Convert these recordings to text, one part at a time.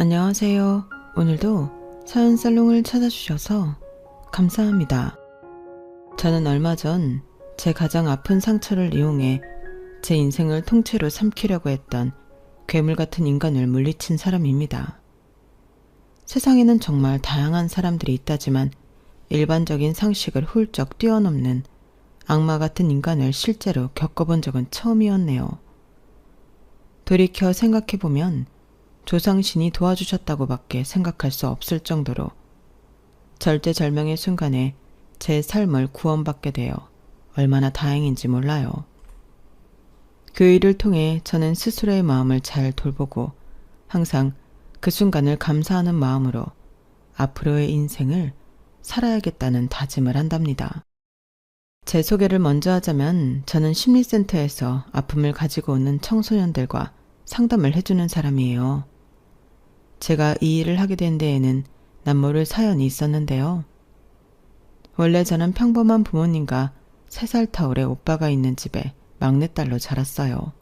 안녕하세요. 오늘도 사연 살롱을 찾아주셔서 감사합니다. 저는 얼마 전 제 가장 아픈 상처를 이용해 제 인생을 통째로 삼키려고 했던 괴물 같은 인간을 물리친 사람입니다. 세상에는 정말 다양한 사람들이 있다지만 일반적인 상식을 훌쩍 뛰어넘는 악마 같은 인간을 실제로 겪어본 적은 처음이었네요. 돌이켜 생각해보면 조상신이 도와주셨다고 밖에 생각할 수 없을 정도로 절제절명의 순간에 제 삶을 구원받게 되어 얼마나 다행인지 몰라요. 그 일을 통해 저는 스스로의 마음을 잘 돌보고 항상 그 순간을 감사하는 마음으로 앞으로의 인생을 살아야겠다는 다짐을 한답니다. 제 소개를 먼저 하자면 저는 심리센터에서 아픔을 가지고 오는 청소년들과 상담을 해주는 사람이에요. 제가 이 일을 하게 된 데에는 남모를 사연이 있었는데요. 원래 저는 평범한 부모님과 3살 터울의 오빠가 있는 집에 막내딸로 자랐어요.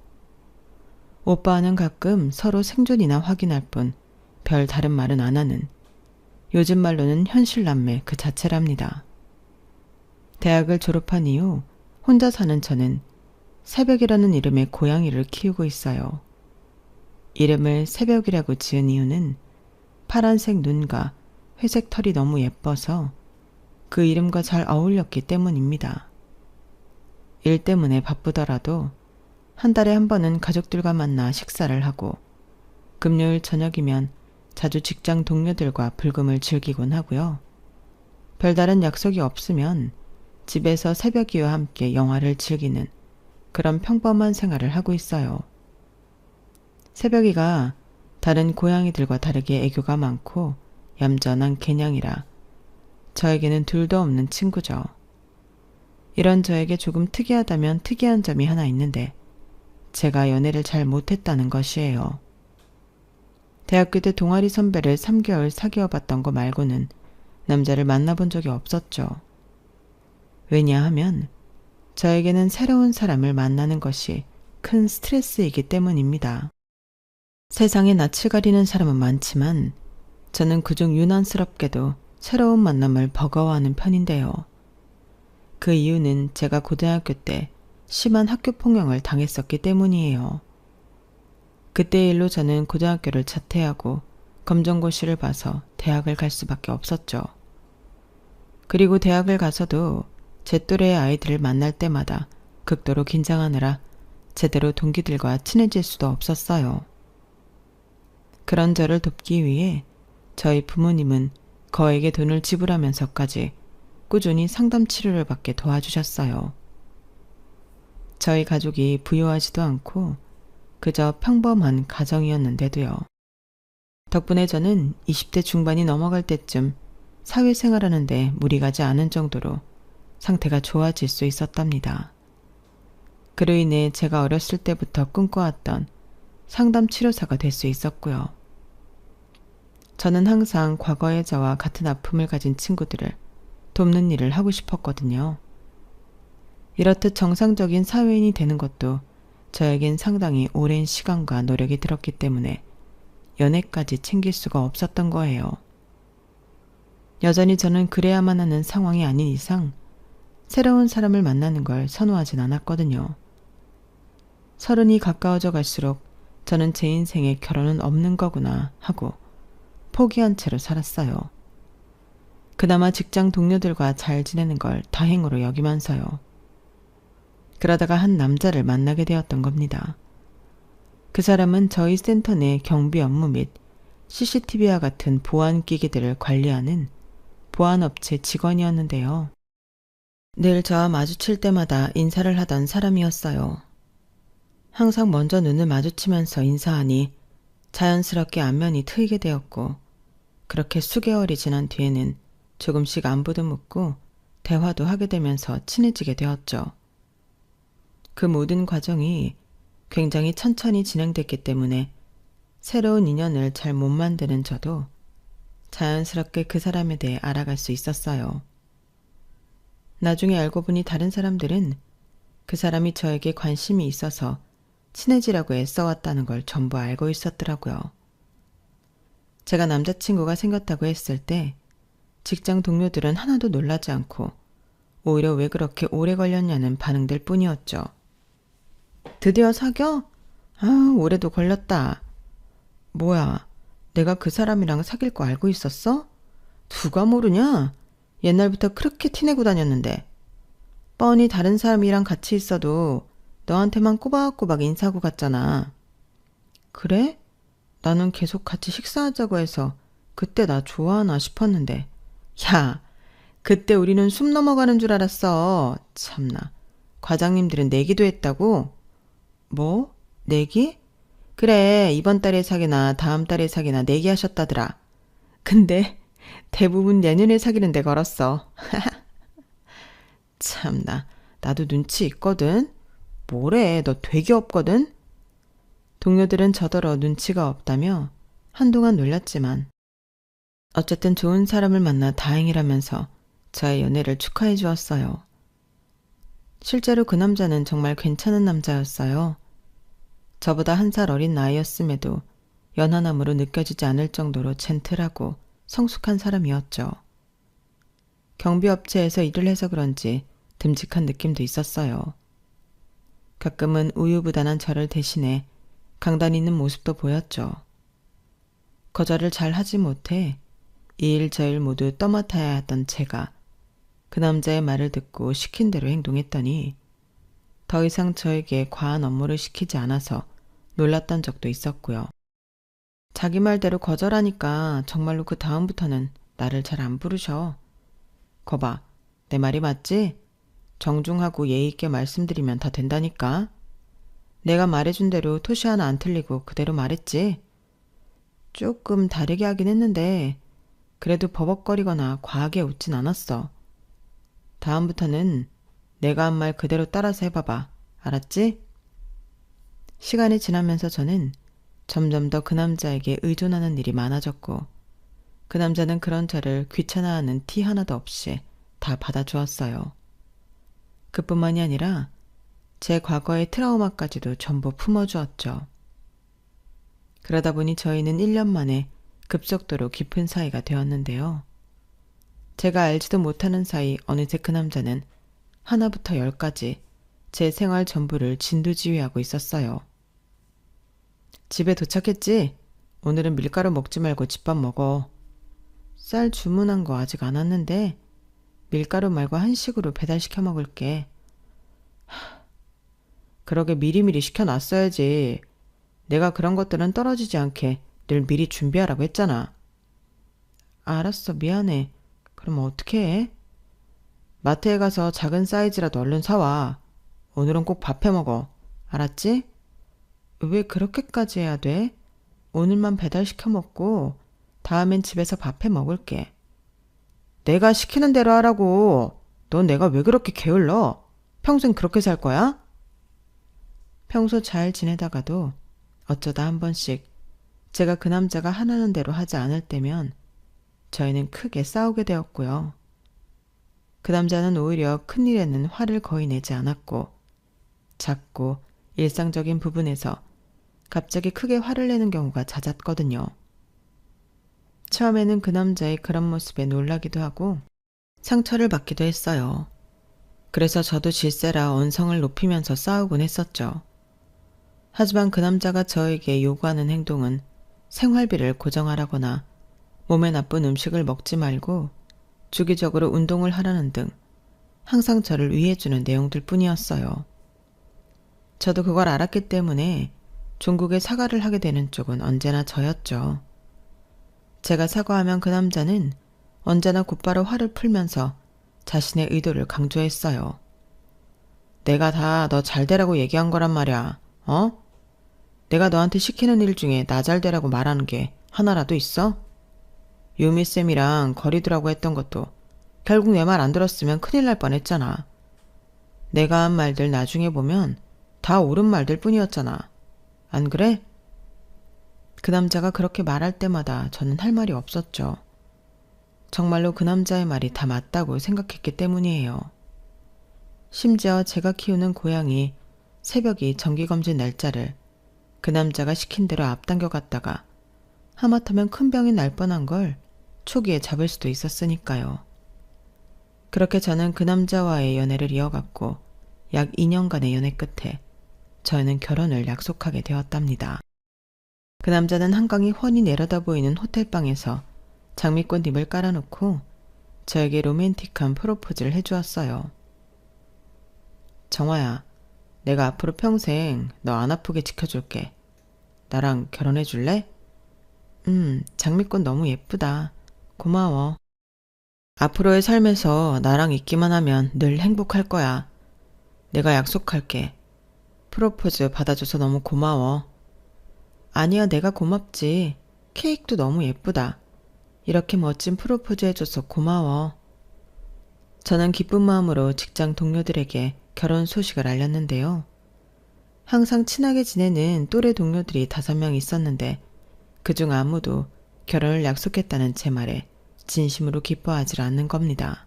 오빠는 가끔 서로 생존이나 확인할 뿐 별 다른 말은 안 하는 요즘 말로는 현실남매 그 자체랍니다. 대학을 졸업한 이후 혼자 사는 저는 새벽이라는 이름의 고양이를 키우고 있어요. 이름을 새벽이라고 지은 이유는 파란색 눈과 회색 털이 너무 예뻐서 그 이름과 잘 어울렸기 때문입니다. 일 때문에 바쁘더라도 한 달에 한 번은 가족들과 만나 식사를 하고 금요일 저녁이면 자주 직장 동료들과 불금을 즐기곤 하고요. 별다른 약속이 없으면 집에서 새벽이와 함께 영화를 즐기는 그런 평범한 생활을 하고 있어요. 새벽이가 다른 고양이들과 다르게 애교가 많고 얌전한 개냥이라 저에게는 둘도 없는 친구죠. 이런 저에게 조금 특이하다면 특이한 점이 하나 있는데 제가 연애를 잘 못했다는 것이에요. 대학교 때 동아리 선배를 3개월 사귀어봤던 거 말고는 남자를 만나본 적이 없었죠. 왜냐하면 저에게는 새로운 사람을 만나는 것이 큰 스트레스이기 때문입니다. 세상에 낯을 가리는 사람은 많지만 저는 그중 유난스럽게도 새로운 만남을 버거워하는 편인데요. 그 이유는 제가 고등학교 때 심한 학교 폭력을 당했었기 때문이에요. 그때 일로 저는 고등학교를 자퇴하고 검정고시를 봐서 대학을 갈 수밖에 없었죠. 그리고 대학을 가서도 제 또래의 아이들을 만날 때마다 극도로 긴장하느라 제대로 동기들과 친해질 수도 없었어요. 그런 저를 돕기 위해 저희 부모님은 거액의 돈을 지불하면서까지 꾸준히 상담 치료를 받게 도와주셨어요. 저희 가족이 부유하지도 않고 그저 평범한 가정이었는데도요. 덕분에 저는 20대 중반이 넘어갈 때쯤 사회생활하는데 무리 가지 않은 정도로 상태가 좋아질 수 있었답니다. 그로 인해 제가 어렸을 때부터 꿈꿔왔던 상담 치료사가 될 수 있었고요. 저는 항상 과거의 저와 같은 아픔을 가진 친구들을 돕는 일을 하고 싶었거든요. 이렇듯 정상적인 사회인이 되는 것도 저에겐 상당히 오랜 시간과 노력이 들었기 때문에 연애까지 챙길 수가 없었던 거예요. 여전히 저는 그래야만 하는 상황이 아닌 이상 새로운 사람을 만나는 걸 선호하진 않았거든요. 30이 가까워져 갈수록 저는 제 인생에 결혼은 없는 거구나 하고 포기한 채로 살았어요. 그나마 직장 동료들과 잘 지내는 걸 다행으로 여기면서요. 그러다가 한 남자를 만나게 되었던 겁니다. 그 사람은 저희 센터 내 경비 업무 및 CCTV와 같은 보안 기기들을 관리하는 보안업체 직원이었는데요. 늘 저와 마주칠 때마다 인사를 하던 사람이었어요. 항상 먼저 눈을 마주치면서 인사하니 자연스럽게 안면이 트이게 되었고 그렇게 수개월이 지난 뒤에는 조금씩 안부도 묻고 대화도 하게 되면서 친해지게 되었죠. 그 모든 과정이 굉장히 천천히 진행됐기 때문에 새로운 인연을 잘 못 만드는 저도 자연스럽게 그 사람에 대해 알아갈 수 있었어요. 나중에 알고 보니 다른 사람들은 그 사람이 저에게 관심이 있어서 친해지라고 애써왔다는 걸 전부 알고 있었더라고요. 제가 남자친구가 생겼다고 했을 때 직장 동료들은 하나도 놀라지 않고 오히려 왜 그렇게 오래 걸렸냐는 반응들 뿐이었죠. 드디어 사겨? 아, 오래도 걸렸다. 뭐야, 내가 그 사람이랑 사귈 거 알고 있었어? 누가 모르냐? 옛날부터 그렇게 티내고 다녔는데. 뻔히 다른 사람이랑 같이 있어도 너한테만 꼬박꼬박 인사하고 갔잖아. 그래? 나는 계속 같이 식사하자고 해서 그때 나 좋아하나 싶었는데. 야, 그때 우리는 숨 넘어가는 줄 알았어. 참나. 과장님들은 내기도 했다고? 뭐? 내기? 그래, 이번 달에 사기나 다음 달에 사기나 내기하셨다더라. 근데 대부분 내년에 사귀는데 걸었어. 참나, 나도 눈치 있거든. 뭐래, 너 되게 없거든? 동료들은 저더러 눈치가 없다며 한동안 놀렸지만 어쨌든 좋은 사람을 만나 다행이라면서 저의 연애를 축하해 주었어요. 실제로 그 남자는 정말 괜찮은 남자였어요. 저보다 1살 어린 나이였음에도 연하남으로 느껴지지 않을 정도로 젠틀하고 성숙한 사람이었죠. 경비업체에서 일을 해서 그런지 듬직한 느낌도 있었어요. 가끔은 우유부단한 저를 대신해 강단 있는 모습도 보였죠. 거절을 잘 하지 못해 이 일 저 일 모두 떠맡아야 했던 제가 그 남자의 말을 듣고 시킨 대로 행동했더니 더 이상 저에게 과한 업무를 시키지 않아서 놀랐던 적도 있었고요. 자기 말대로 거절하니까 정말로 그 다음부터는 나를 잘 안 부르셔. 거봐, 내 말이 맞지? 정중하고 예의 있게 말씀드리면 다 된다니까. 내가 말해준 대로 토시 하나 안 틀리고 그대로 말했지. 조금 다르게 하긴 했는데 그래도 버벅거리거나 과하게 웃진 않았어. 다음부터는 내가 한 말 그대로 따라서 해봐봐. 알았지? 시간이 지나면서 저는 점점 더 그 남자에게 의존하는 일이 많아졌고 그 남자는 그런 저를 귀찮아하는 티 하나도 없이 다 받아주었어요. 그뿐만이 아니라 제 과거의 트라우마까지도 전부 품어주었죠. 그러다 보니 저희는 1년 만에 급속도로 깊은 사이가 되었는데요. 제가 알지도 못하는 사이 어느새 그 남자는 하나부터 10까지 제 생활 전부를 진두지휘하고 있었어요. 집에 도착했지? 오늘은 밀가루 먹지 말고 집밥 먹어. 쌀 주문한 거 아직 안 왔는데 밀가루 말고 한식으로 배달시켜 먹을게. 그러게 미리미리 시켜놨어야지. 내가 그런 것들은 떨어지지 않게 늘 미리 준비하라고 했잖아. 알았어, 미안해. 그럼 어떻게 해? 마트에 가서 작은 사이즈라도 얼른 사와. 오늘은 꼭 밥 해 먹어. 알았지? 왜 그렇게까지 해야 돼? 오늘만 배달시켜 먹고 다음엔 집에서 밥 해 먹을게. 내가 시키는 대로 하라고. 넌 내가 왜 그렇게 게을러? 평생 그렇게 살 거야? 평소 잘 지내다가도 어쩌다 한 번씩 제가 그 남자가 하라는 대로 하지 않을 때면 저희는 크게 싸우게 되었고요. 그 남자는 오히려 큰일에는 화를 거의 내지 않았고 작고 일상적인 부분에서 갑자기 크게 화를 내는 경우가 잦았거든요. 처음에는 그 남자의 그런 모습에 놀라기도 하고 상처를 받기도 했어요. 그래서 저도 질세라 언성을 높이면서 싸우곤 했었죠. 하지만 그 남자가 저에게 요구하는 행동은 생활비를 고정하라거나 몸에 나쁜 음식을 먹지 말고 주기적으로 운동을 하라는 등 항상 저를 위해주는 내용들 뿐이었어요. 저도 그걸 알았기 때문에 종국에 사과를 하게 되는 쪽은 언제나 저였죠. 제가 사과하면 그 남자는 언제나 곧바로 화를 풀면서 자신의 의도를 강조했어요. 내가 다 너 잘 되라고 얘기한 거란 말이야. 어? 내가 너한테 시키는 일 중에 나 잘 되라고 말하는 게 하나라도 있어? 유미쌤이랑 거리 두라고 했던 것도 결국 내 말 안 들었으면 큰일 날 뻔했잖아. 내가 한 말들 나중에 보면 다 옳은 말들 뿐이었잖아. 안 그래? 그 남자가 그렇게 말할 때마다 저는 할 말이 없었죠. 정말로 그 남자의 말이 다 맞다고 생각했기 때문이에요. 심지어 제가 키우는 고양이 새벽이 정기검진 날짜를 그 남자가 시킨 대로 앞당겨 갔다가 하마터면 큰 병이 날 뻔한 걸 초기에 잡을 수도 있었으니까요. 그렇게 저는 그 남자와의 연애를 이어갔고 약 2년간의 연애 끝에 저희는 결혼을 약속하게 되었답니다. 그 남자는 한강이 훤히 내려다 보이는 호텔방에서 장미꽃잎을 깔아놓고 저에게 로맨틱한 프로포즈를 해주었어요. 정화야, 내가 앞으로 평생 너 안 아프게 지켜줄게. 나랑 결혼해 줄래? 장미꽃 너무 예쁘다. 고마워. 앞으로의 삶에서 나랑 있기만 하면 늘 행복할 거야. 내가 약속할게. 프로포즈 받아줘서 너무 고마워. 아니야, 내가 고맙지. 케이크도 너무 예쁘다. 이렇게 멋진 프로포즈 해줘서 고마워. 저는 기쁜 마음으로 직장 동료들에게 결혼 소식을 알렸는데요. 항상 친하게 지내는 또래 동료들이 5명 있었는데 그중 아무도 결혼을 약속했다는 제 말에 진심으로 기뻐하지 않는 겁니다.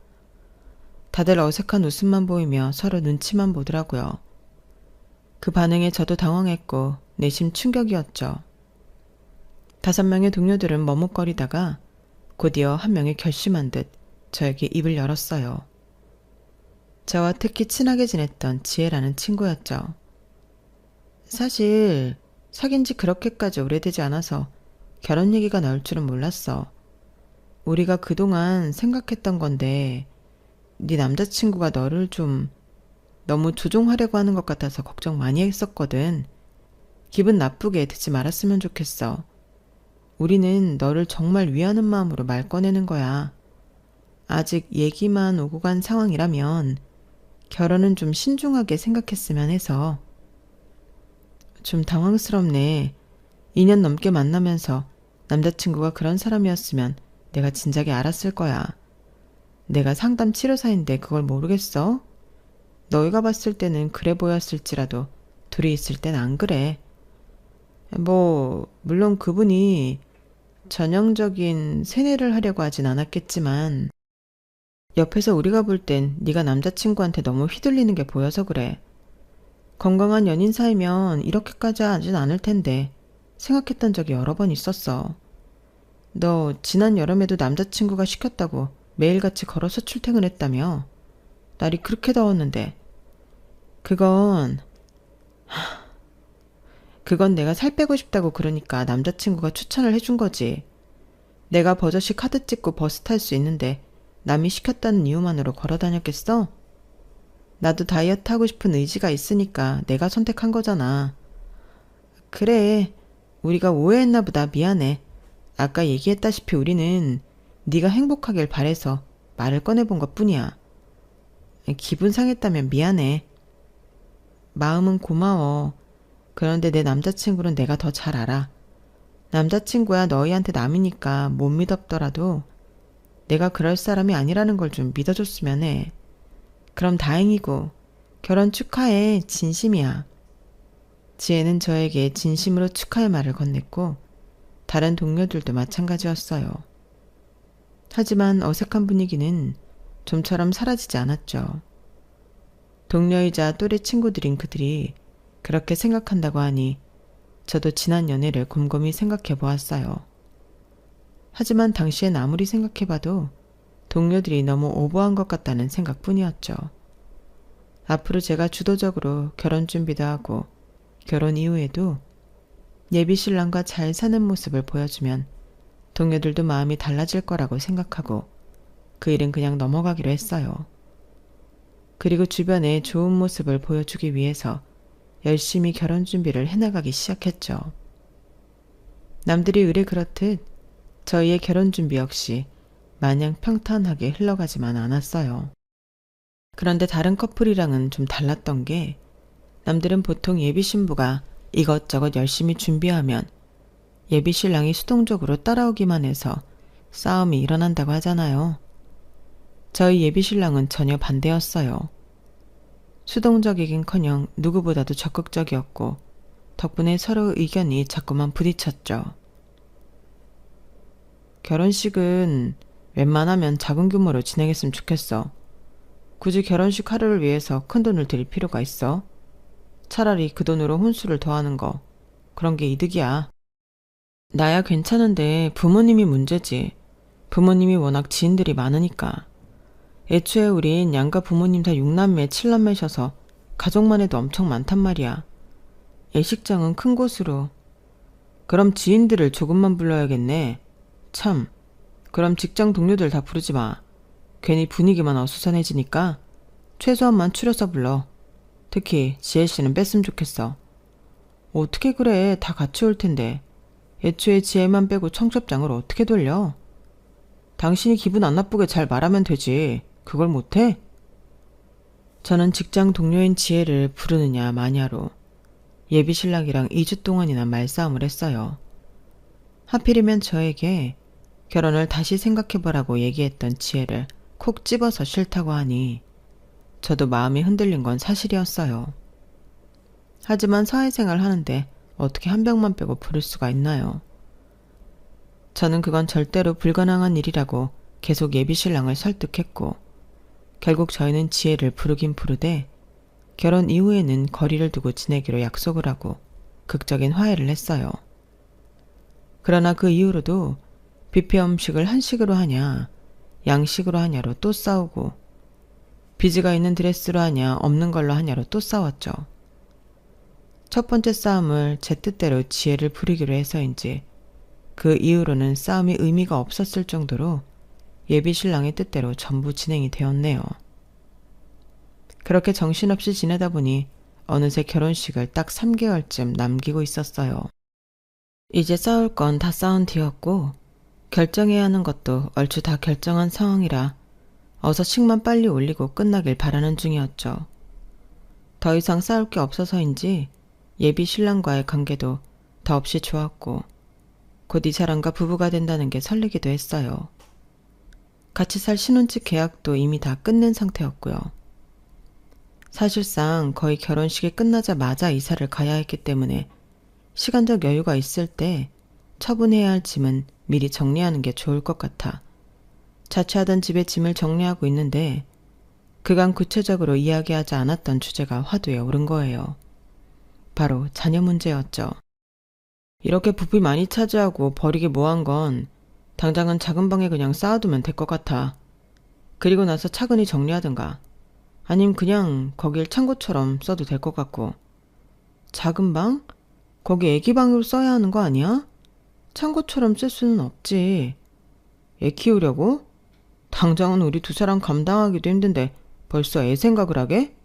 다들 어색한 웃음만 보이며 서로 눈치만 보더라고요. 그 반응에 저도 당황했고 내심 충격이었죠. 5명의 동료들은 머뭇거리다가 곧이어 한 명이 결심한 듯 저에게 입을 열었어요. 저와 특히 친하게 지냈던 지혜라는 친구였죠. 사실 사귄 지 그렇게까지 오래되지 않아서 결혼 얘기가 나올 줄은 몰랐어. 우리가 그동안 생각했던 건데 네 남자친구가 너를 좀 너무 조종하려고 하는 것 같아서 걱정 많이 했었거든. 기분 나쁘게 듣지 말았으면 좋겠어. 우리는 너를 정말 위하는 마음으로 말 꺼내는 거야. 아직 얘기만 오고 간 상황이라면 결혼은 좀 신중하게 생각했으면 해서. 좀 당황스럽네. 2년 넘게 만나면서 남자친구가 그런 사람이었으면 내가 진작에 알았을 거야. 내가 상담 치료사인데 그걸 모르겠어? 너희가 봤을 때는 그래 보였을지라도 둘이 있을 땐 안 그래. 물론 그분이 전형적인 세뇌를 하려고 하진 않았겠지만 옆에서 우리가 볼 땐 네가 남자친구한테 너무 휘둘리는 게 보여서 그래. 건강한 연인 사이면 이렇게까지 하진 않을 텐데 생각했던 적이 여러 번 있었어. 너 지난 여름에도 남자친구가 시켰다고 매일같이 걸어서 출퇴근했다며. 날이 그렇게 더웠는데. 그건 내가 살 빼고 싶다고 그러니까 남자친구가 추천을 해준 거지. 내가 버젓이 카드 찍고 버스 탈 수 있는데 남이 시켰다는 이유만으로 걸어 다녔겠어? 나도 다이어트 하고 싶은 의지가 있으니까 내가 선택한 거잖아. 그래, 우리가 오해했나 보다. 미안해. 아까 얘기했다시피 우리는 네가 행복하길 바래서 말을 꺼내본 것뿐이야. 기분 상했다면 미안해. 마음은 고마워. 그런데 내 남자친구는 내가 더 잘 알아. 남자친구야 너희한테 남이니까 못 믿었더라도 내가 그럴 사람이 아니라는 걸 좀 믿어줬으면 해. 그럼 다행이고 결혼 축하해. 진심이야. 지혜는 저에게 진심으로 축하의 말을 건넸고 다른 동료들도 마찬가지였어요. 하지만 어색한 분위기는 좀처럼 사라지지 않았죠. 동료이자 또래 친구들인 그들이 그렇게 생각한다고 하니 저도 지난 연애를 곰곰이 생각해 보았어요. 하지만 당시엔 아무리 생각해봐도 동료들이 너무 오버한 것 같다는 생각뿐이었죠. 앞으로 제가 주도적으로 결혼 준비도 하고 결혼 이후에도 예비 신랑과 잘 사는 모습을 보여주면 동료들도 마음이 달라질 거라고 생각하고 그 일은 그냥 넘어가기로 했어요. 그리고 주변에 좋은 모습을 보여주기 위해서 열심히 결혼 준비를 해나가기 시작했죠. 남들이 의뢰 그렇듯 저희의 결혼 준비 역시 마냥 평탄하게 흘러가지만 않았어요. 그런데 다른 커플이랑은 좀 달랐던 게 남들은 보통 예비 신부가 이것저것 열심히 준비하면 예비 신랑이 수동적으로 따라오기만 해서 싸움이 일어난다고 하잖아요. 저희 예비 신랑은 전혀 반대였어요. 수동적이긴커녕 누구보다도 적극적이었고 덕분에 서로 의견이 자꾸만 부딪혔죠. 결혼식은 웬만하면 작은 규모로 진행했으면 좋겠어. 굳이 결혼식 하루를 위해서 큰 돈을 들일 필요가 있어? 차라리 그 돈으로 혼수를 더하는 거, 그런 게 이득이야. 나야 괜찮은데 부모님이 문제지. 부모님이 워낙 지인들이 많으니까. 애초에 우린 양가 부모님 다 6남매, 7남매셔서 가족만 해도 엄청 많단 말이야. 예식장은 큰 곳으로. 그럼 지인들을 조금만 불러야겠네. 참, 그럼 직장 동료들 다 부르지 마. 괜히 분위기만 어수선해지니까 최소한만 추려서 불러. 특히 지혜씨는 뺐으면 좋겠어. 어떻게 그래, 다 같이 올 텐데. 애초에 지혜만 빼고 청첩장을 어떻게 돌려? 당신이 기분 안 나쁘게 잘 말하면 되지. 그걸 못해? 저는 직장 동료인 지혜를 부르느냐 마냐로 예비신랑이랑 2주 동안이나 말싸움을 했어요. 하필이면 저에게 결혼을 다시 생각해보라고 얘기했던 지혜를 콕 집어서 싫다고 하니 저도 마음이 흔들린 건 사실이었어요. 하지만 사회생활 하는데 어떻게 한 병만 빼고 부를 수가 있나요? 저는 그건 절대로 불가능한 일이라고 계속 예비신랑을 설득했고 결국 저희는 지혜를 부르긴 부르되 결혼 이후에는 거리를 두고 지내기로 약속을 하고 극적인 화해를 했어요. 그러나 그 이후로도 뷔페 음식을 한식으로 하냐 양식으로 하냐로 또 싸우고 비즈가 있는 드레스로 하냐 없는 걸로 하냐로 또 싸웠죠. 첫 번째 싸움을 제 뜻대로 지혜를 부리기로 해서인지 그 이후로는 싸움이 의미가 없었을 정도로 예비신랑의 뜻대로 전부 진행이 되었네요. 그렇게 정신없이 지내다 보니 어느새 결혼식을 딱 3개월쯤 남기고 있었어요. 이제 싸울 건 다 싸운 뒤였고 결정해야 하는 것도 얼추 다 결정한 상황이라 어서 식만 빨리 올리고 끝나길 바라는 중이었죠. 더 이상 싸울 게 없어서인지 예비 신랑과의 관계도 더없이 좋았고 곧 이 사람과 부부가 된다는 게 설레기도 했어요. 같이 살 신혼집 계약도 이미 다 끝낸 상태였고요. 사실상 거의 결혼식이 끝나자마자 이사를 가야 했기 때문에 시간적 여유가 있을 때 처분해야 할 짐은 미리 정리하는 게 좋을 것 같아 자취하던 집의 짐을 정리하고 있는데 그간 구체적으로 이야기하지 않았던 주제가 화두에 오른 거예요. 바로 자녀 문제였죠. 이렇게 부피 많이 차지하고 버리기 뭐한 건 당장은 작은 방에 그냥 쌓아두면 될 것 같아. 그리고 나서 차근히 정리하든가 아님 그냥 거길 창고처럼 써도 될 것 같고. 작은 방? 거기 애기 방으로 써야 하는 거 아니야? 창고처럼 쓸 수는 없지. 애 키우려고? 당장은 우리 두 사람 감당하기도 힘든데 벌써 애 생각을 하게?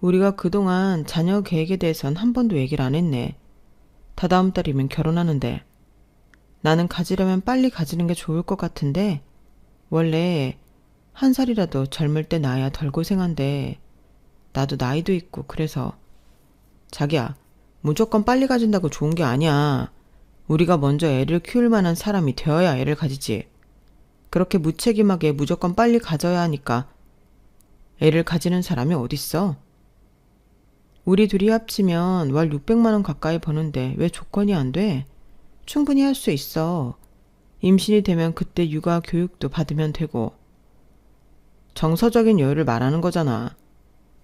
우리가 그동안 자녀 계획에 대해선 한 번도 얘기를 안 했네. 다다음 달이면 결혼하는데. 나는 가지려면 빨리 가지는 게 좋을 것 같은데 원래 한 살이라도 젊을 때 나야 덜 고생한데 나도 나이도 있고 그래서 자기야 무조건 빨리 가진다고 좋은 게 아니야. 우리가 먼저 애를 키울 만한 사람이 되어야 애를 가지지. 그렇게 무책임하게 무조건 빨리 가져야 하니까 애를 가지는 사람이 어딨어? 우리 둘이 합치면 월 600만 원 가까이 버는데 왜 조건이 안 돼? 충분히 할 수 있어. 임신이 되면 그때 육아 교육도 받으면 되고. 정서적인 여유를 말하는 거잖아.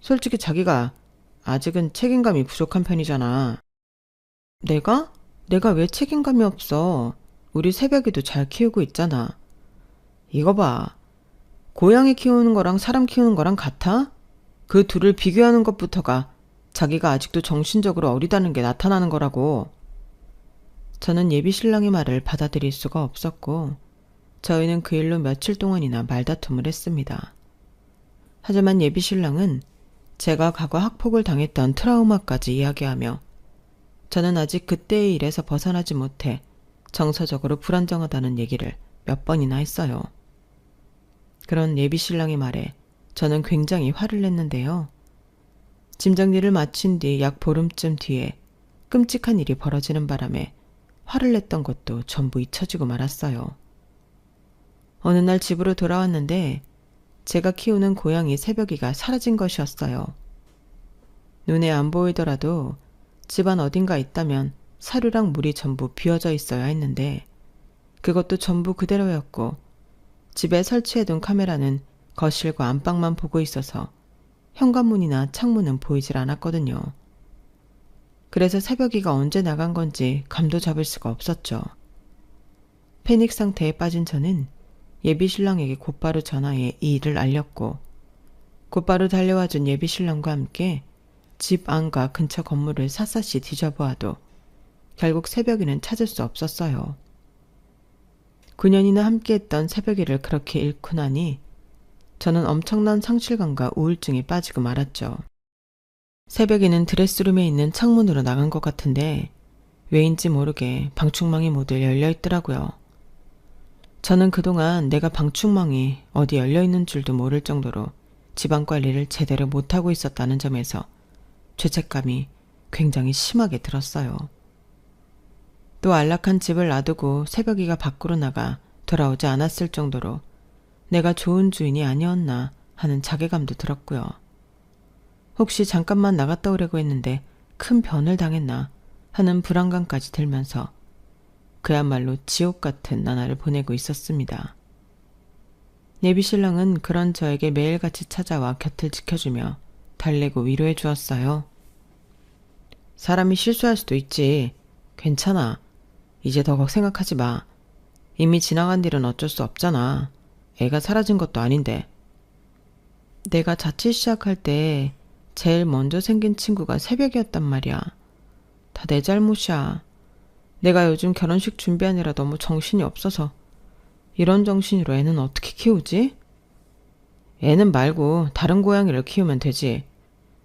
솔직히 자기가 아직은 책임감이 부족한 편이잖아. 내가? 내가 왜 책임감이 없어? 우리 새벽이도 잘 키우고 있잖아. 이거 봐. 고양이 키우는 거랑 사람 키우는 거랑 같아? 그 둘을 비교하는 것부터가 자기가 아직도 정신적으로 어리다는 게 나타나는 거라고. 저는 예비 신랑의 말을 받아들일 수가 없었고 저희는 그 일로 며칠 동안이나 말다툼을 했습니다. 하지만 예비 신랑은 제가 과거 학폭을 당했던 트라우마까지 이야기하며 저는 아직 그때의 일에서 벗어나지 못해 정서적으로 불안정하다는 얘기를 몇 번이나 했어요. 그런 예비 신랑의 말에 저는 굉장히 화를 냈는데요. 짐 정리를 마친 뒤 약 보름쯤 뒤에 끔찍한 일이 벌어지는 바람에 화를 냈던 것도 전부 잊혀지고 말았어요. 어느 날 집으로 돌아왔는데 제가 키우는 고양이 새벽이가 사라진 것이었어요. 눈에 안 보이더라도 집안 어딘가 있다면 사료랑 물이 전부 비워져 있어야 했는데 그것도 전부 그대로였고 집에 설치해둔 카메라는 거실과 안방만 보고 있어서 현관문이나 창문은 보이질 않았거든요. 그래서 새벽이가 언제 나간 건지 감도 잡을 수가 없었죠. 패닉 상태에 빠진 저는 예비 신랑에게 곧바로 전화해 이 일을 알렸고 곧바로 달려와준 예비 신랑과 함께 집 안과 근처 건물을 샅샅이 뒤져보아도 결국 새벽이는 찾을 수 없었어요. 9년이나 함께했던 새벽이를 그렇게 잃고 나니 저는 엄청난 상실감과 우울증에 빠지고 말았죠. 새벽이는 드레스룸에 있는 창문으로 나간 것 같은데 왜인지 모르게 방충망이 모두 열려 있더라고요. 저는 그동안 내가 방충망이 어디 열려 있는 줄도 모를 정도로 집안 관리를 제대로 못하고 있었다는 점에서 죄책감이 굉장히 심하게 들었어요. 또 안락한 집을 놔두고 새벽이가 밖으로 나가 돌아오지 않았을 정도로 내가 좋은 주인이 아니었나 하는 자괴감도 들었고요. 혹시 잠깐만 나갔다 오려고 했는데 큰 변을 당했나 하는 불안감까지 들면서 그야말로 지옥 같은 나날을 보내고 있었습니다. 예비 신랑은 그런 저에게 매일같이 찾아와 곁을 지켜주며 달래고 위로해 주었어요. 사람이 실수할 수도 있지. 괜찮아. 이제 더 생각하지 마. 이미 지나간 일은 어쩔 수 없잖아. 애가 사라진 것도 아닌데. 내가 자취 시작할 때 제일 먼저 생긴 친구가 새벽이었단 말이야. 다 내 잘못이야. 내가 요즘 결혼식 준비하느라 너무 정신이 없어서 이런 정신으로 애는 어떻게 키우지? 애는 말고 다른 고양이를 키우면 되지.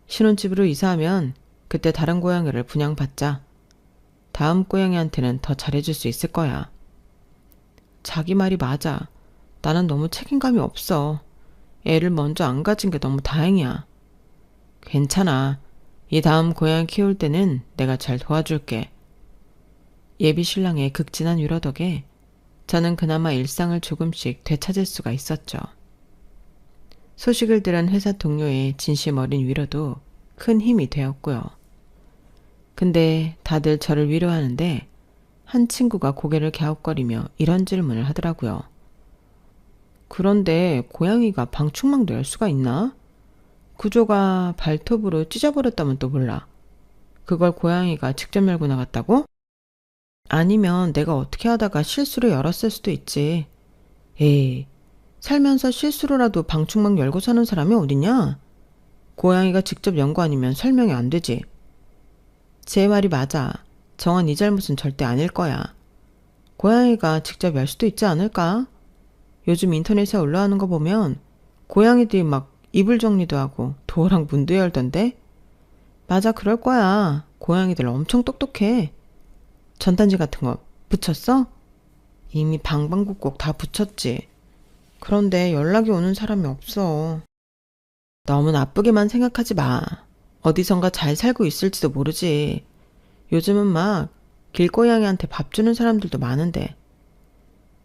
신혼집으로 이사하면 그때 다른 고양이를 분양받자. 다음 고양이한테는 더 잘해줄 수 있을 거야. 자기 말이 맞아. 나는 너무 책임감이 없어. 애를 먼저 안 가진 게 너무 다행이야. 괜찮아. 이 다음 고양이 키울 때는 내가 잘 도와줄게. 예비 신랑의 극진한 위로 덕에 저는 그나마 일상을 조금씩 되찾을 수가 있었죠. 소식을 들은 회사 동료의 진심 어린 위로도 큰 힘이 되었고요. 근데 다들 저를 위로하는데 한 친구가 고개를 갸웃거리며 이런 질문을 하더라고요. 그런데 고양이가 방충망도 열 수가 있나? 구조가 발톱으로 찢어버렸다면 또 몰라. 그걸 고양이가 직접 열고 나갔다고? 아니면 내가 어떻게 하다가 실수로 열었을 수도 있지. 에이, 살면서 실수로라도 방충망 열고 사는 사람이 어딨냐? 고양이가 직접 연 거 아니면 설명이 안 되지. 제 말이 맞아. 정한 이 잘못은 절대 아닐 거야. 고양이가 직접 열 수도 있지 않을까? 요즘 인터넷에 올라오는 거 보면 고양이들이 막 이불 정리도 하고 도어랑 문도 열던데? 맞아, 그럴 거야. 고양이들 엄청 똑똑해. 전단지 같은 거 붙였어? 이미 방방곡곡 다 붙였지. 그런데 연락이 오는 사람이 없어. 너무 나쁘게만 생각하지 마. 어디선가 잘 살고 있을지도 모르지. 요즘은 막 길고양이한테 밥 주는 사람들도 많은데.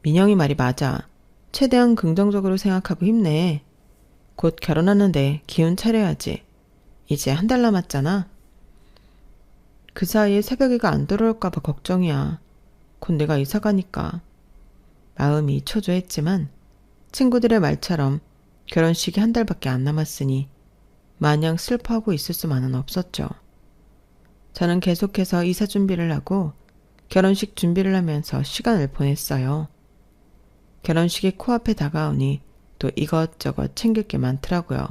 민영이 말이 맞아. 최대한 긍정적으로 생각하고 힘내. 곧 결혼하는데 기운 차려야지. 이제 한 달 남았잖아. 그 사이에 새벽이가 안 들어올까봐 걱정이야. 곧 내가 이사 가니까. 마음이 초조했지만 친구들의 말처럼 결혼식이 한 달밖에 안 남았으니 마냥 슬퍼하고 있을 수만은 없었죠. 저는 계속해서 이사 준비를 하고 결혼식 준비를 하면서 시간을 보냈어요. 결혼식이 코앞에 다가오니 또 이것저것 챙길 게 많더라고요.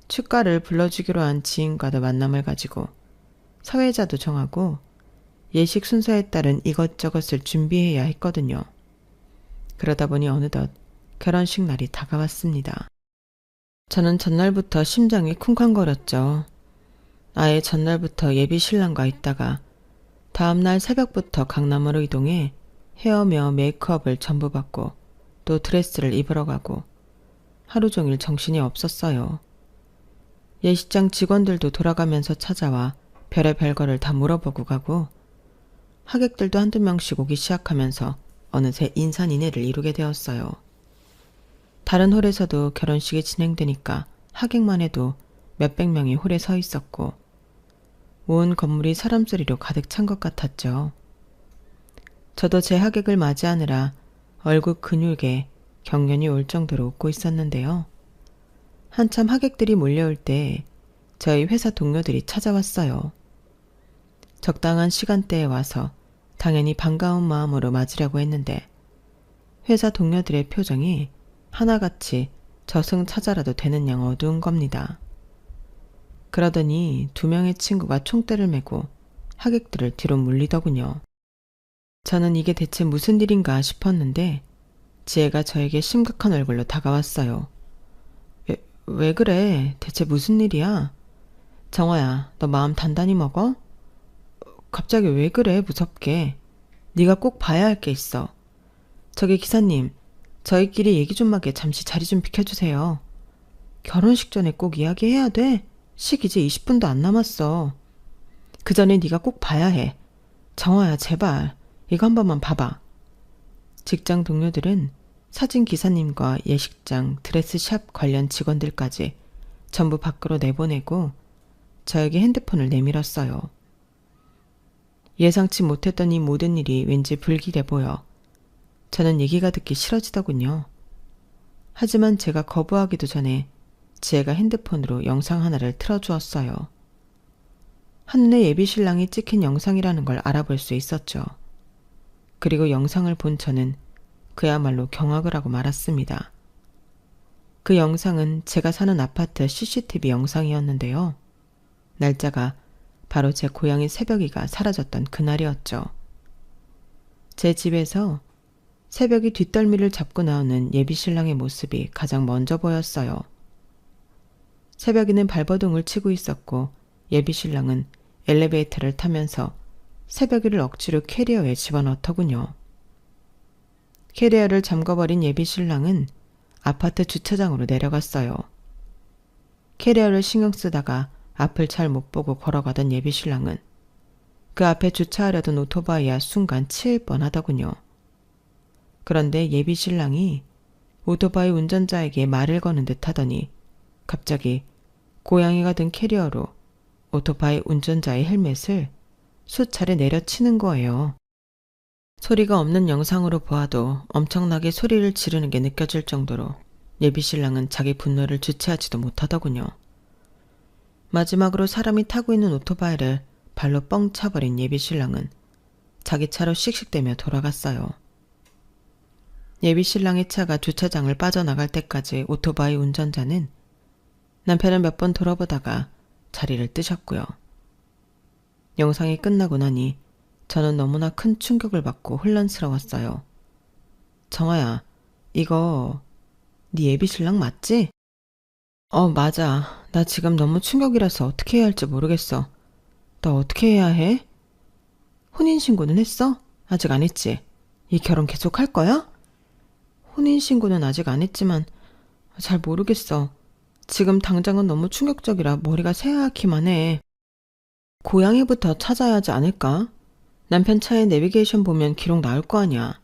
축가를 불러주기로 한 지인과도 만남을 가지고 사회자도 정하고 예식 순서에 따른 이것저것을 준비해야 했거든요. 그러다 보니 어느덧 결혼식 날이 다가왔습니다. 저는 전날부터 심장이 쿵쾅거렸죠. 아예 전날부터 예비 신랑과 있다가 다음날 새벽부터 강남으로 이동해 헤어며 메이크업을 전부 받고 또 드레스를 입으러 가고 하루 종일 정신이 없었어요. 예식장 직원들도 돌아가면서 찾아와 별의별 거를 다 물어보고 가고 하객들도 한두 명씩 오기 시작하면서 어느새 인산인해를 이루게 되었어요. 다른 홀에서도 결혼식이 진행되니까 하객만 해도 몇백 명이 홀에 서 있었고 온 건물이 사람 소리로 가득 찬 것 같았죠. 저도 제 하객을 맞이하느라 얼굴 근육에 경련이 올 정도로 웃고 있었는데요. 한참 하객들이 몰려올 때 저희 회사 동료들이 찾아왔어요. 적당한 시간대에 와서 당연히 반가운 마음으로 맞으려고 했는데 회사 동료들의 표정이 하나같이 저승사자라도 되는 양 어두운 겁니다. 그러더니 2명의 친구가 총대를 메고 하객들을 뒤로 물리더군요. 저는 이게 대체 무슨 일인가 싶었는데 지혜가 저에게 심각한 얼굴로 다가왔어요. 왜 그래? 대체 무슨 일이야? 정화야, 너 마음 단단히 먹어? 갑자기 왜 그래, 무섭게. 네가 꼭 봐야 할 게 있어. 저기 기사님, 저희끼리 얘기 좀 하게 잠시 자리 좀 비켜주세요. 결혼식 전에 꼭 이야기해야 돼? 식 이제 20분도 안 남았어. 그 전에 네가 꼭 봐야 해. 정화야, 제발. 이거 한 번만 봐봐. 직장 동료들은 사진 기사님과 예식장, 드레스샵 관련 직원들까지 전부 밖으로 내보내고 저에게 핸드폰을 내밀었어요. 예상치 못했던 이 모든 일이 왠지 불길해 보여 저는 얘기가 듣기 싫어지더군요. 하지만 제가 거부하기도 전에 지혜가 핸드폰으로 영상 하나를 틀어주었어요. 한눈에 예비 신랑이 찍힌 영상이라는 걸 알아볼 수 있었죠. 그리고 영상을 본 저는 그야말로 경악을 하고 말았습니다. 그 영상은 제가 사는 아파트 CCTV 영상이었는데요. 날짜가 바로 제 고양이 새벽이가 사라졌던 그날이었죠. 제 집에서 새벽이 뒷덜미를 잡고 나오는 예비 신랑의 모습이 가장 먼저 보였어요. 새벽이는 발버둥을 치고 있었고 예비 신랑은 엘리베이터를 타면서 새벽이를 억지로 캐리어에 집어넣더군요. 캐리어를 잠궈버린 예비 신랑은 아파트 주차장으로 내려갔어요. 캐리어를 신경 쓰다가 앞을 잘 못 보고 걸어가던 예비 신랑은 그 앞에 주차하려던 오토바이와 순간 치일 뻔하더군요. 그런데 예비 신랑이 오토바이 운전자에게 말을 거는 듯 하더니 갑자기 고양이가 든 캐리어로 오토바이 운전자의 헬멧을 수차례 내려치는 거예요. 소리가 없는 영상으로 보아도 엄청나게 소리를 지르는 게 느껴질 정도로 예비 신랑은 자기 분노를 주체하지도 못하더군요. 마지막으로 사람이 타고 있는 오토바이를 발로 뻥 차버린 예비 신랑은 자기 차로 씩씩대며 돌아갔어요. 예비 신랑의 차가 주차장을 빠져나갈 때까지 오토바이 운전자는 남편을 몇 번 돌아보다가 자리를 뜨셨고요. 영상이 끝나고 나니 저는 너무나 큰 충격을 받고 혼란스러웠어요. 정아야, 이거 네 예비 신랑 맞지? 맞아. 나 지금 너무 충격이라서 어떻게 해야 할지 모르겠어. 너 어떻게 해야 해? 혼인신고는 했어? 아직 안 했지? 이 결혼 계속 할 거야? 혼인신고는 아직 안 했지만 잘 모르겠어. 지금 당장은 너무 충격적이라 머리가 새하얗기만 해. 고양이부터 찾아야 하지 않을까? 남편 차에 내비게이션 보면 기록 나올 거 아니야.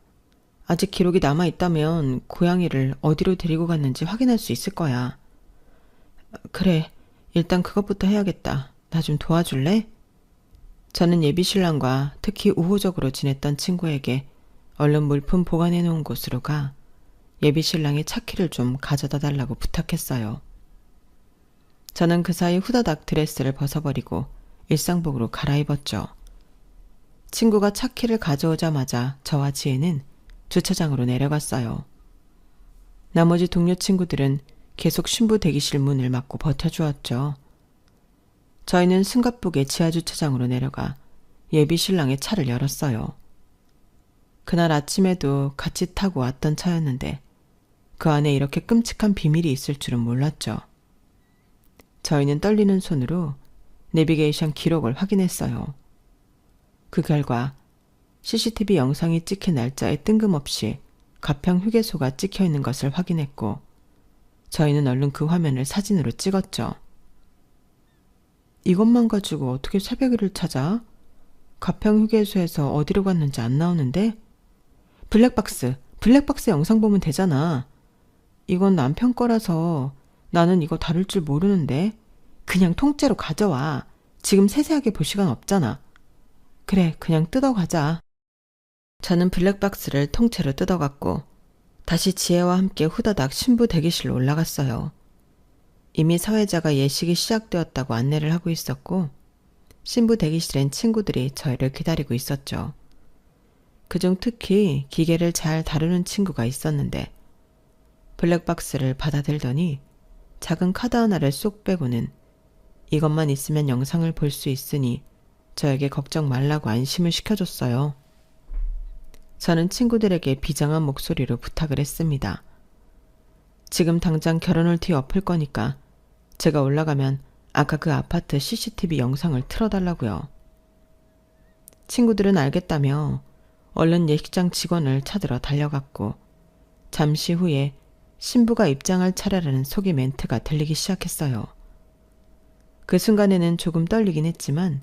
아직 기록이 남아있다면 고양이를 어디로 데리고 갔는지 확인할 수 있을 거야. 그래, 일단 그것부터 해야겠다. 나 좀 도와줄래? 저는 예비 신랑과 특히 우호적으로 지냈던 친구에게 얼른 물품 보관해 놓은 곳으로 가 예비 신랑의 차키를 좀 가져다 달라고 부탁했어요. 저는 그 사이 후다닥 드레스를 벗어버리고 일상복으로 갈아입었죠. 친구가 차키를 가져오자마자 저와 지혜는 주차장으로 내려갔어요. 나머지 동료 친구들은 계속 신부 대기실 문을 막고 버텨주었죠. 저희는 숨가쁘게 지하주차장으로 내려가 예비 신랑의 차를 열었어요. 그날 아침에도 같이 타고 왔던 차였는데 그 안에 이렇게 끔찍한 비밀이 있을 줄은 몰랐죠. 저희는 떨리는 손으로 내비게이션 기록을 확인했어요. 그 결과 CCTV 영상이 찍힌 날짜에 뜬금없이 가평 휴게소가 찍혀 있는 것을 확인했고 저희는 얼른 그 화면을 사진으로 찍었죠. 이것만 가지고 어떻게 새벽이를 찾아? 가평 휴게소에서 어디로 갔는지 안 나오는데? 블랙박스 영상 보면 되잖아. 이건 남편 거라서 나는 이거 다룰 줄 모르는데 그냥 통째로 가져와. 지금 세세하게 볼 시간 없잖아. 그래, 그냥 뜯어가자. 저는 블랙박스를 통째로 뜯어갔고 다시 지혜와 함께 후다닥 신부 대기실로 올라갔어요. 이미 사회자가 예식이 시작되었다고 안내를 하고 있었고 신부 대기실엔 친구들이 저희를 기다리고 있었죠. 그중 특히 기계를 잘 다루는 친구가 있었는데 블랙박스를 받아들더니 작은 카드 하나를 쏙 빼고는 이것만 있으면 영상을 볼 수 있으니 저에게 걱정 말라고 안심을 시켜줬어요. 저는 친구들에게 비장한 목소리로 부탁을 했습니다. 지금 당장 결혼을 뒤엎을 거니까 제가 올라가면 아까 그 아파트 CCTV 영상을 틀어달라고요. 친구들은 알겠다며 얼른 예식장 직원을 찾으러 달려갔고 잠시 후에 신부가 입장할 차례라는 속이 멘트가 들리기 시작했어요. 그 순간에는 조금 떨리긴 했지만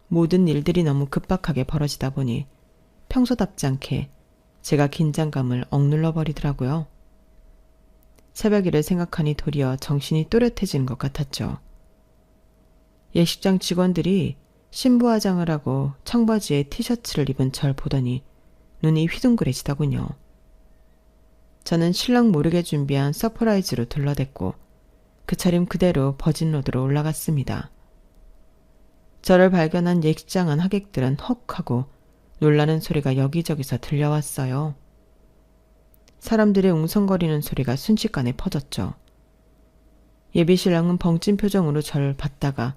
모든 일들이 너무 급박하게 벌어지다 보니 평소답지 않게 제가 긴장감을 억눌러 버리더라고요. 새벽 일을 생각하니 도리어 정신이 또렷해지는 것 같았죠. 예식장 직원들이 신부 화장을 하고 청바지에 티셔츠를 입은 절 보더니 눈이 휘둥그레지더군요. 저는 신랑 모르게 준비한 서프라이즈로 둘러댔고 그 차림 그대로 버진로드로 올라갔습니다. 저를 발견한 예식장 안 하객들은 헉 하고 놀라는 소리가 여기저기서 들려왔어요. 사람들의 웅성거리는 소리가 순식간에 퍼졌죠. 예비신랑은 벙찐 표정으로 절 봤다가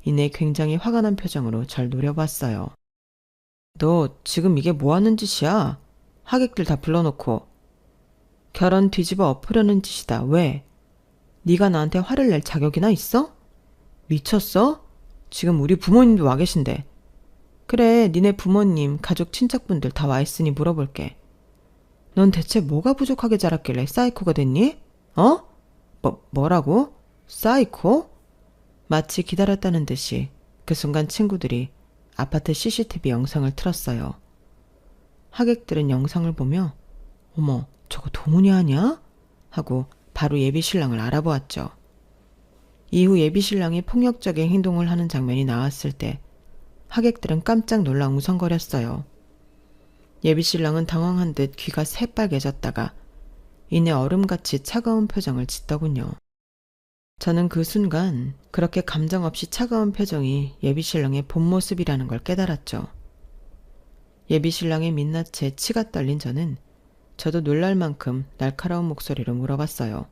이내 굉장히 화가 난 표정으로 절 노려봤어요. 너 지금 이게 뭐하는 짓이야? 하객들 다 불러놓고. 결혼 뒤집어 엎으려는 짓이다. 왜? 네가 나한테 화를 낼 자격이나 있어? 미쳤어? 지금 우리 부모님도 와 계신데. 그래, 니네 부모님, 가족, 친척분들 다 와 있으니 물어볼게. 넌 대체 뭐가 부족하게 자랐길래 사이코가 됐니? 어? 뭐라고? 사이코? 마치 기다렸다는 듯이 그 순간 친구들이 아파트 CCTV 영상을 틀었어요. 하객들은 영상을 보며 어머, 저거 동훈이 아니야? 하고 바로 예비신랑을 알아보았죠. 이후 예비신랑이 폭력적인 행동을 하는 장면이 나왔을 때 하객들은 깜짝 놀라 웅성거렸어요. 예비신랑은 당황한 듯 귀가 새빨개졌다가 이내 얼음같이 차가운 표정을 짓더군요. 저는 그 순간 그렇게 감정 없이 차가운 표정이 예비신랑의 본 모습이라는 걸 깨달았죠. 예비신랑의 민낯에 치가 떨린 저는 저도 놀랄 만큼 날카로운 목소리로 물어봤어요.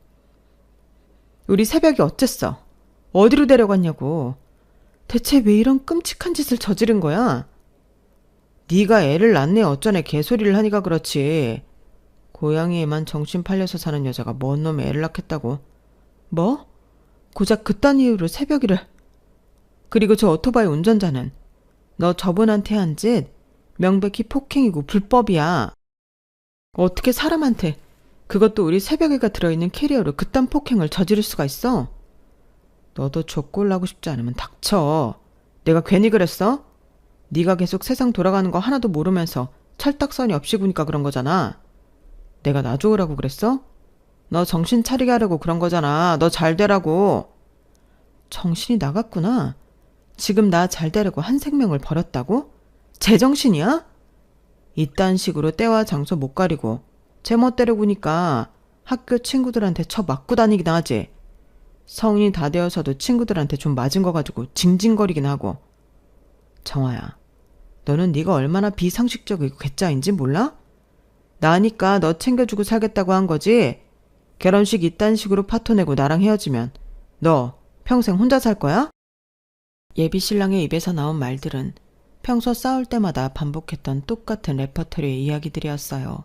우리 새벽이 어쨌어? 어디로 데려갔냐고. 대체 왜 이런 끔찍한 짓을 저지른 거야? 네가 애를 낳네 어쩌네 개소리를 하니까 그렇지. 고양이에만 정신 팔려서 사는 여자가 뭔 놈의 애를 낳겠다고. 뭐? 고작 그딴 이유로 새벽이를. 그리고 저 오토바이 운전자는 너 저분한테 한 짓 명백히 폭행이고 불법이야. 어떻게 사람한테, 그것도 우리 새벽이가 들어있는 캐리어로 그딴 폭행을 저지를 수가 있어? 너도 족골나고 싶지 않으면 닥쳐. 내가 괜히 그랬어? 네가 계속 세상 돌아가는 거 하나도 모르면서 철딱서니 없이 구니까 그런 거잖아. 내가 나 좋으라고 그랬어? 너 정신 차리게 하려고 그런 거잖아. 너 잘 되라고. 정신이 나갔구나. 지금 나 잘 되려고 한 생명을 버렸다고? 제정신이야? 이딴 식으로 때와 장소 못 가리고 제 멋대로 구니까 학교 친구들한테 쳐 맞고 다니긴 하지. 성인이 다 되어서도 친구들한테 좀 맞은 거 가지고 징징거리긴 하고. 정화야, 너는 네가 얼마나 비상식적이고 괴짜인지 몰라? 나니까 너 챙겨주고 살겠다고 한 거지. 결혼식 이딴 식으로 파토 내고 나랑 헤어지면 너 평생 혼자 살 거야? 예비신랑의 입에서 나온 말들은 평소 싸울 때마다 반복했던 똑같은 레퍼토리의 이야기들이었어요.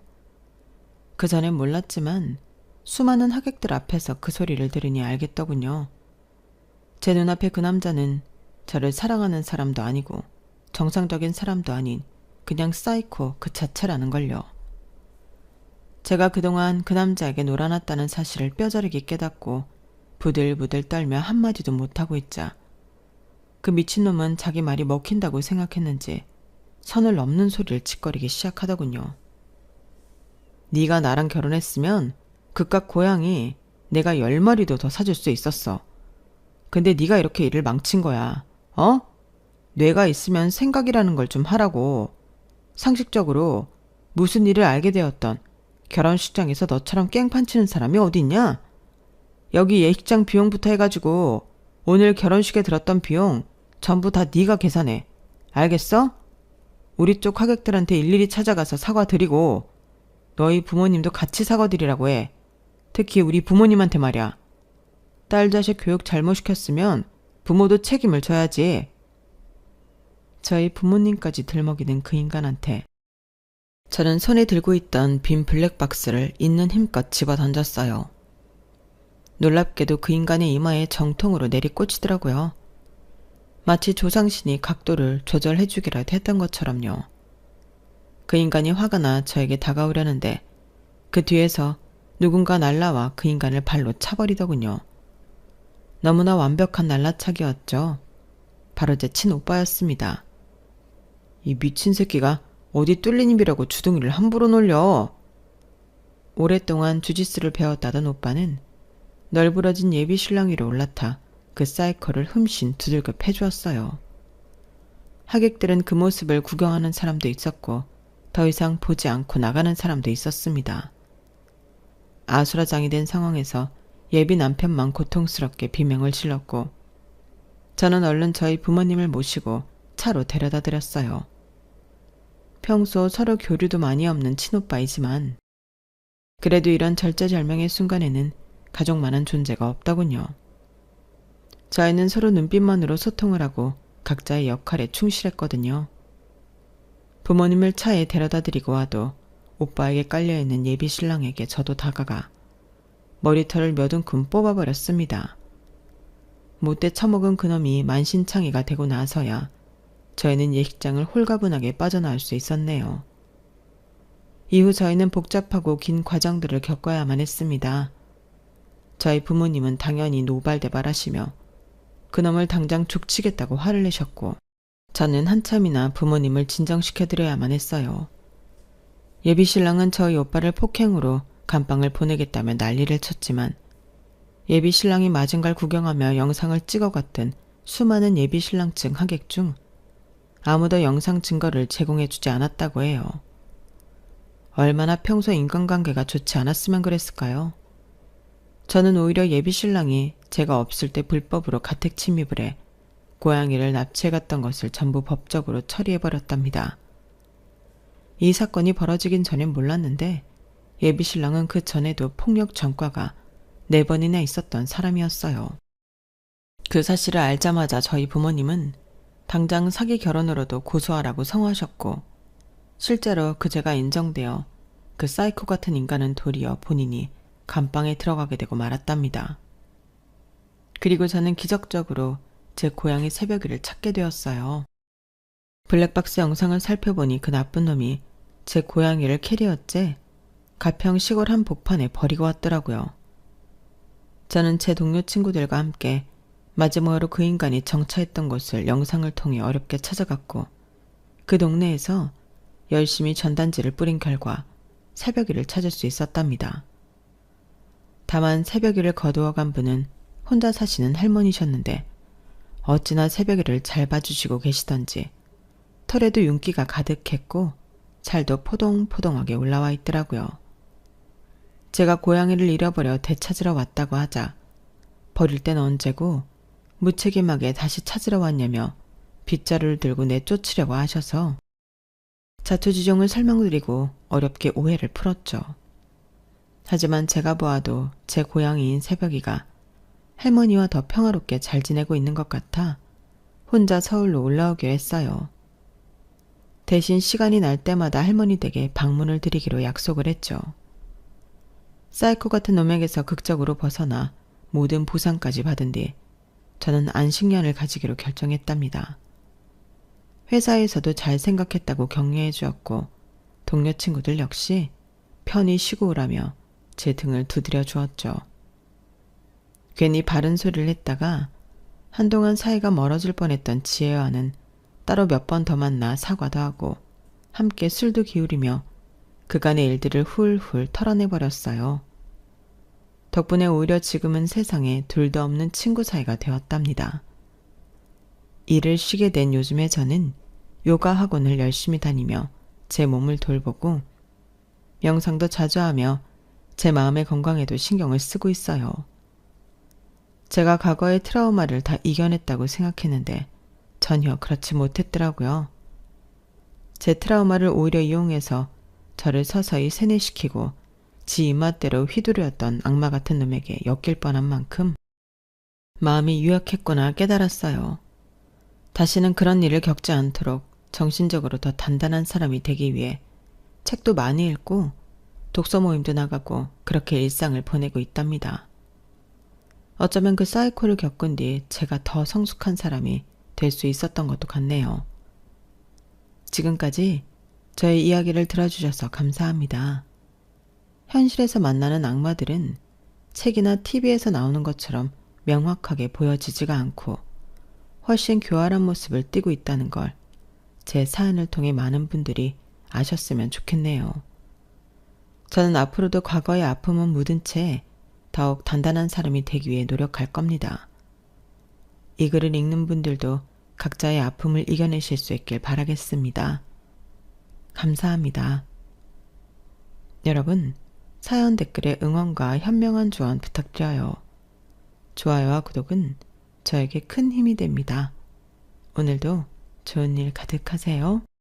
그전엔 몰랐지만 수많은 하객들 앞에서 그 소리를 들으니 알겠더군요. 제 눈앞에 그 남자는 저를 사랑하는 사람도 아니고 정상적인 사람도 아닌 그냥 사이코 그 자체라는 걸요. 제가 그동안 그 남자에게 놀아났다는 사실을 뼈저리게 깨닫고 부들부들 떨며 한마디도 못하고 있자 그 미친놈은 자기 말이 먹힌다고 생각했는지 선을 넘는 소리를 짓거리기 시작하더군요. 네가 나랑 결혼했으면 그깟 고양이 내가 10마리도 더 사줄 수 있었어. 근데 네가 이렇게 일을 망친 거야. 어? 뇌가 있으면 생각이라는 걸 좀 하라고. 상식적으로 무슨 일을 알게 되었던 결혼식장에서 너처럼 깽판 치는 사람이 어디 있냐? 여기 예식장 비용부터 해가지고 오늘 결혼식에 들었던 비용 전부 다 네가 계산해. 알겠어? 우리 쪽 하객들한테 일일이 찾아가서 사과드리고 너희 부모님도 같이 사과드리라고 해. 특히 우리 부모님한테 말이야. 딸 자식 교육 잘못 시켰으면 부모도 책임을 져야지. 저희 부모님까지 들먹이는 그 인간한테 저는 손에 들고 있던 빈 블랙박스를 있는 힘껏 집어 던졌어요. 놀랍게도 그 인간의 이마에 정통으로 내리꽂히더라고요. 마치 조상신이 각도를 조절해주기라도 했던 것처럼요. 그 인간이 화가 나 저에게 다가오려는데 그 뒤에서 누군가 날라와 그 인간을 발로 차버리더군요. 너무나 완벽한 날라차기였죠. 바로 제 친오빠였습니다. 이 미친 새끼가 어디 뚫린 입이라고 주둥이를 함부로 놀려. 오랫동안 주짓수를 배웠다던 오빠는 널브러진 예비 신랑 위로 올라타 그 사이코를 흠씬 두들겨 패주었어요. 하객들은 그 모습을 구경하는 사람도 있었고 더 이상 보지 않고 나가는 사람도 있었습니다. 아수라장이 된 상황에서 예비 남편만 고통스럽게 비명을 질렀고 저는 얼른 저희 부모님을 모시고 차로 데려다 드렸어요. 평소 서로 교류도 많이 없는 친오빠이지만 그래도 이런 절제절명의 순간에는 가족만한 존재가 없더군요. 저희는 서로 눈빛만으로 소통을 하고 각자의 역할에 충실했거든요. 부모님을 차에 데려다 드리고 와도 오빠에게 깔려있는 예비 신랑에게 저도 다가가 머리털을 몇 움큼 뽑아버렸습니다. 못돼 처먹은 그놈이 만신창이가 되고 나서야 저희는 예식장을 홀가분하게 빠져나올 수 있었네요. 이후 저희는 복잡하고 긴 과정들을 겪어야만 했습니다. 저희 부모님은 당연히 노발대발하시며 그놈을 당장 족치겠다고 화를 내셨고 저는 한참이나 부모님을 진정시켜드려야만 했어요. 예비신랑은 저희 오빠를 폭행으로 감방을 보내겠다며 난리를 쳤지만 예비신랑이 맞은 걸 구경하며 영상을 찍어갔던 수많은 예비신랑 측 하객 중 아무도 영상 증거를 제공해주지 않았다고 해요. 얼마나 평소 인간관계가 좋지 않았으면 그랬을까요? 저는 오히려 예비신랑이 제가 없을 때 불법으로 가택 침입을 해 고양이를 납치해갔던 것을 전부 법적으로 처리해버렸답니다. 이 사건이 벌어지긴 전엔 몰랐는데 예비신랑은 그 전에도 폭력 전과가 4번이나 있었던 사람이었어요. 그 사실을 알자마자 저희 부모님은 당장 사기 결혼으로도 고소하라고 성호하셨고 실제로 그 죄가 인정되어 그 사이코 같은 인간은 도리어 본인이 감방에 들어가게 되고 말았답니다. 그리고 저는 기적적으로 제 고양이 새벽이를 찾게 되었어요. 블랙박스 영상을 살펴보니 그 나쁜 놈이 제 고양이를 캐리어째 가평 시골 한 복판에 버리고 왔더라고요. 저는 제 동료 친구들과 함께 마지막으로 그 인간이 정차했던 곳을 영상을 통해 어렵게 찾아갔고 그 동네에서 열심히 전단지를 뿌린 결과 새벽이를 찾을 수 있었답니다. 다만 새벽이를 거두어간 분은 혼자 사시는 할머니셨는데 어찌나 새벽이를 잘 봐주시고 계시던지 털에도 윤기가 가득했고 살도 포동포동하게 올라와 있더라고요. 제가 고양이를 잃어버려 되찾으러 왔다고 하자 버릴 땐 언제고 무책임하게 다시 찾으러 왔냐며 빗자루를 들고 내쫓으려고 하셔서 자초지종을 설명드리고 어렵게 오해를 풀었죠. 하지만 제가 보아도 제 고양이인 새벽이가 할머니와 더 평화롭게 잘 지내고 있는 것 같아 혼자 서울로 올라오기로 했어요. 대신 시간이 날 때마다 할머니 댁에 방문을 드리기로 약속을 했죠. 사이코 같은 놈에게서 극적으로 벗어나 모든 보상까지 받은 뒤 저는 안식년을 가지기로 결정했답니다. 회사에서도 잘 생각했다고 격려해 주었고 동료 친구들 역시 편히 쉬고 오라며 제 등을 두드려 주었죠. 괜히 바른 소리를 했다가 한동안 사이가 멀어질 뻔했던 지혜와는 따로 몇 번 더 만나 사과도 하고 함께 술도 기울이며 그간의 일들을 훌훌 털어내버렸어요. 덕분에 오히려 지금은 세상에 둘도 없는 친구 사이가 되었답니다. 일을 쉬게 된 요즘에 저는 요가 학원을 열심히 다니며 제 몸을 돌보고 명상도 자주 하며 제 마음의 건강에도 신경을 쓰고 있어요. 제가 과거의 트라우마를 다 이겨냈다고 생각했는데 전혀 그렇지 못했더라고요. 제 트라우마를 오히려 이용해서 저를 서서히 세뇌시키고 지 입맛대로 휘두르였던 악마 같은 놈에게 엮일 뻔한 만큼 마음이 유약했구나 깨달았어요. 다시는 그런 일을 겪지 않도록 정신적으로 더 단단한 사람이 되기 위해 책도 많이 읽고 독서 모임도 나가고 그렇게 일상을 보내고 있답니다. 어쩌면 그 사이코를 겪은 뒤 제가 더 성숙한 사람이 될 수 있었던 것도 같네요. 지금까지 저의 이야기를 들어주셔서 감사합니다. 현실에서 만나는 악마들은 책이나 TV에서 나오는 것처럼 명확하게 보여지지가 않고 훨씬 교활한 모습을 띠고 있다는 걸 제 사연을 통해 많은 분들이 아셨으면 좋겠네요. 저는 앞으로도 과거의 아픔은 묻은 채 더욱 단단한 사람이 되기 위해 노력할 겁니다. 이 글을 읽는 분들도 각자의 아픔을 이겨내실 수 있길 바라겠습니다. 감사합니다. 여러분, 사연 댓글에 응원과 현명한 조언 부탁드려요. 좋아요와 구독은 저에게 큰 힘이 됩니다. 오늘도 좋은 일 가득하세요.